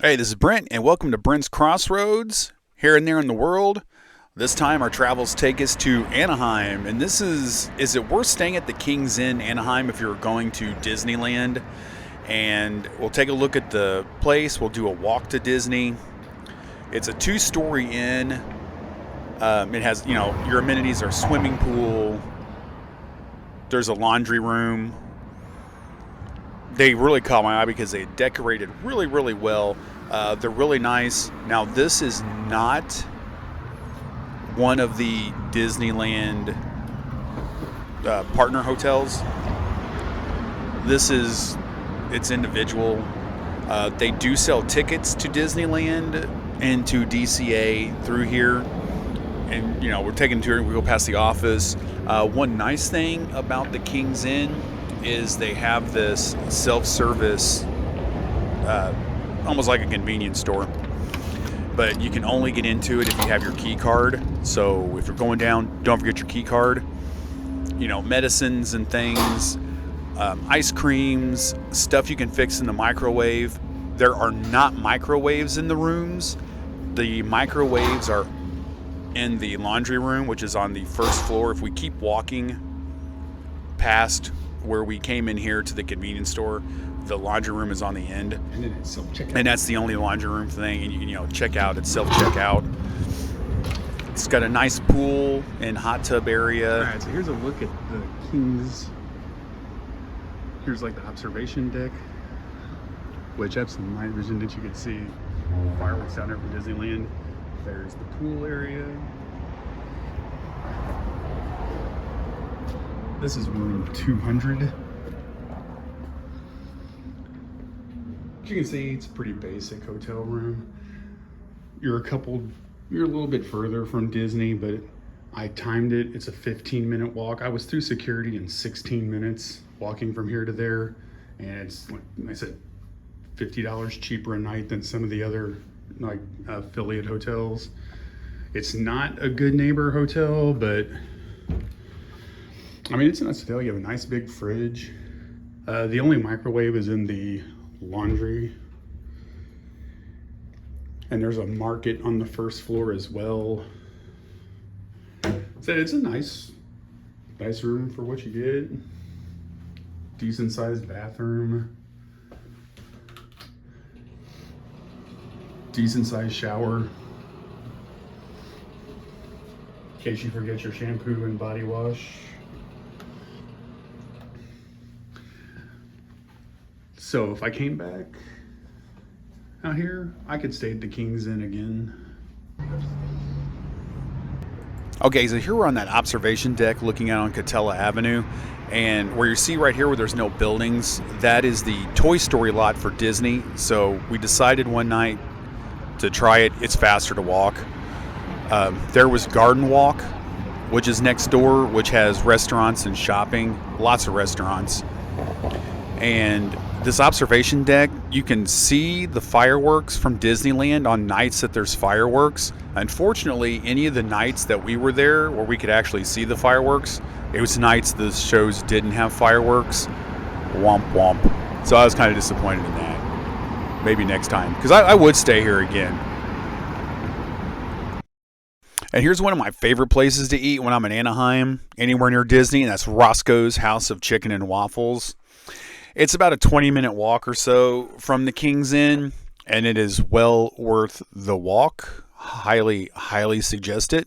Hey, this is Brent, and welcome to Brent's Crossroads, here and there in the world. This time our travels take us to Anaheim, and is it worth staying at the Kings Inn Anaheim if you're going to Disneyland? And we'll take a look at the place, we'll do a walk to Disney. It's a 2-story inn. It has, your amenities are swimming pool, there's a laundry room. They really caught my eye because they decorated really, really well. They're really nice. Now, this is not one of the Disneyland partner hotels. It's individual. They do sell tickets to Disneyland and to DCA through here. And, we're taking a tour. We go past the office. One nice thing about the Kings Inn is they have this self-service, almost like a convenience store, but you can only get into it if you have your key card. So if you're going down, don't forget your key card. Medicines and things, ice creams, stuff you can fix in the microwave. There are not microwaves in the rooms. The microwaves are in the laundry room, which is on the first floor. If we keep walking past where we came in here to the convenience store, the laundry room is on the end, and then it's self-checkout. And that's the only laundry room thing. And you can check out. It's self-checkout. It's got a nice pool and hot tub area. All right, so here's a look at the Kings. Here's like the observation deck, which has some night vision that you can see fireworks down there from Disneyland. There's the pool area. This is room 200. As you can see, it's a pretty basic hotel room. You're a little bit further from Disney, but I timed it. It's a 15-minute walk. I was through security in 16 minutes walking from here to there. And it's, like I said, $50 cheaper a night than some of the other affiliate hotels. It's not a good neighbor hotel, but it's a nice hotel. You have a nice big fridge. The only microwave is in the laundry. And there's a market on the first floor as well. So it's a nice room for what you get. Decent sized bathroom. Decent sized shower. In case you forget your shampoo and body wash. So if I came back out here, I could stay at the Kings Inn again. Okay, so here we're on that observation deck looking out on Catella Avenue. And where you see right here where there's no buildings, that is the Toy Story lot for Disney. So we decided one night to try it. It's faster to walk. There was Garden Walk, which is next door, which has restaurants and shopping, lots of restaurants. And this observation deck, you can see the fireworks from Disneyland on nights that there's fireworks. Unfortunately, any of the nights that we were there where we could actually see the fireworks, it was nights the shows didn't have fireworks. Womp womp. So I was kind of disappointed in that. Maybe next time, because I would stay here again. And here's one of my favorite places to eat when I'm in Anaheim, anywhere near Disney, and that's Roscoe's House of Chicken and Waffles. It's about a 20-minute walk or so from the Kings Inn, and it is well worth the walk. Highly, highly suggest it.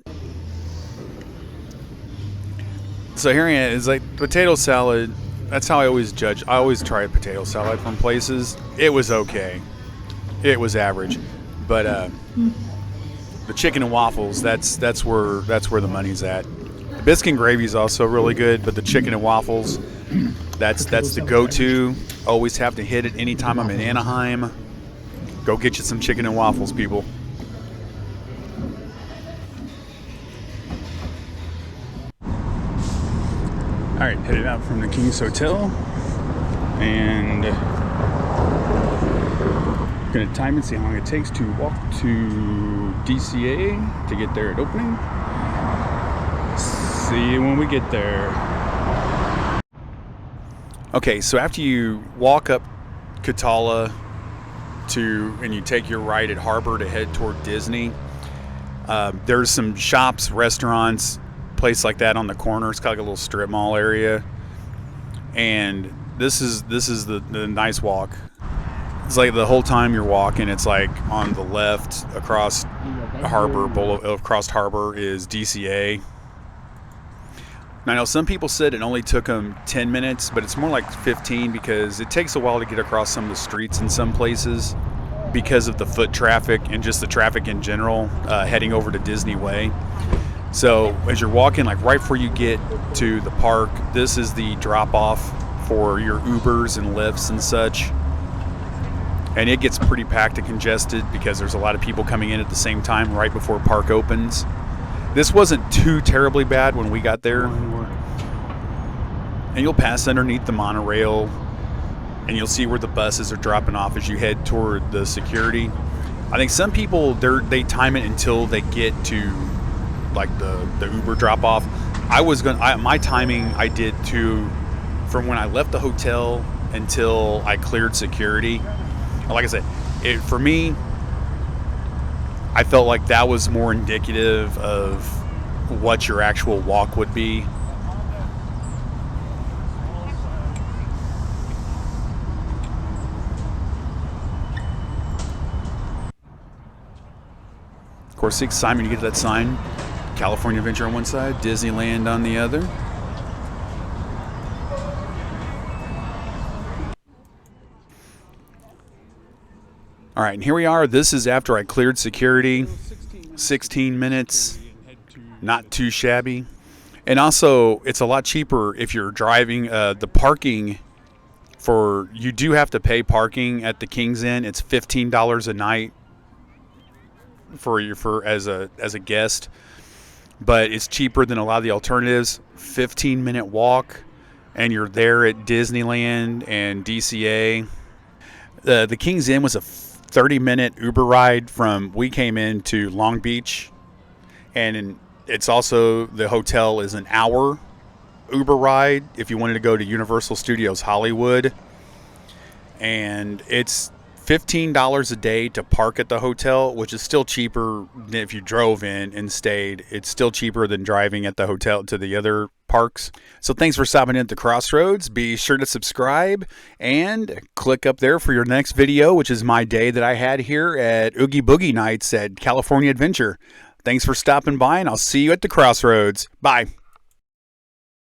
So here it is, like potato salad. That's how I always judge. I always try a potato salad from places. It was okay. It was average, but the chicken and waffles, that's where the money's at. The biscuit and gravy is also really good, but the chicken and waffles, that's the go-to. Always have to hit it anytime I'm in Anaheim. Go get you some chicken and waffles, people. All right, headed out from the King's Hotel, and gonna time and see how long it takes to walk to DCA to get there at opening. See you when we get there. Okay, so after you walk up Catella and you take your right at Harbor to head toward Disney. There's some shops, restaurants, place like that on the corner. It's kind of like a little strip mall area. And this is the nice walk. It's like the whole time you're walking, it's like on the left across Harbor is DCA. Now, I know some people said it only took them 10 minutes, but it's more like 15 because it takes a while to get across some of the streets in some places because of the foot traffic and just the traffic in general heading over to Disney Way. So as you're walking, like right before you get to the park, this is the drop-off for your Ubers and Lyfts and such. And it gets pretty packed and congested because there's a lot of people coming in at the same time right before park opens. This wasn't too terribly bad when we got there. And you'll pass underneath the monorail, and you'll see where the buses are dropping off as you head toward the security. I think some people, they time it until they get to like the Uber drop off. My timing I did from when I left the hotel until I cleared security. Like I said, for me, I felt like that was more indicative of what your actual walk would be. Of course, the excitement, you get to that sign, California Adventure on one side, Disneyland on the other. All right, and here we are. This is after I cleared security. 16 minutes, not too shabby. And also, it's a lot cheaper if you're driving. The parking you do have to pay parking at the Kings Inn. It's $15 a night as a guest, but it's cheaper than a lot of the alternatives. 15-minute walk, and you're there at Disneyland and DCA. The Kings Inn was a 30-minute Uber ride we came in to Long Beach, and it's also, the hotel is an hour Uber ride if you wanted to go to Universal Studios Hollywood, and it's $15 a day to park at the hotel, which is still cheaper than if you drove in and stayed. It's still cheaper than driving at the hotel to the other parks. So thanks for stopping in at the Crossroads. Be sure to subscribe and click up there for your next video, which is my day that I had here at Oogie Boogie Nights at California Adventure. Thanks for stopping by, and I'll see you at the Crossroads. Bye.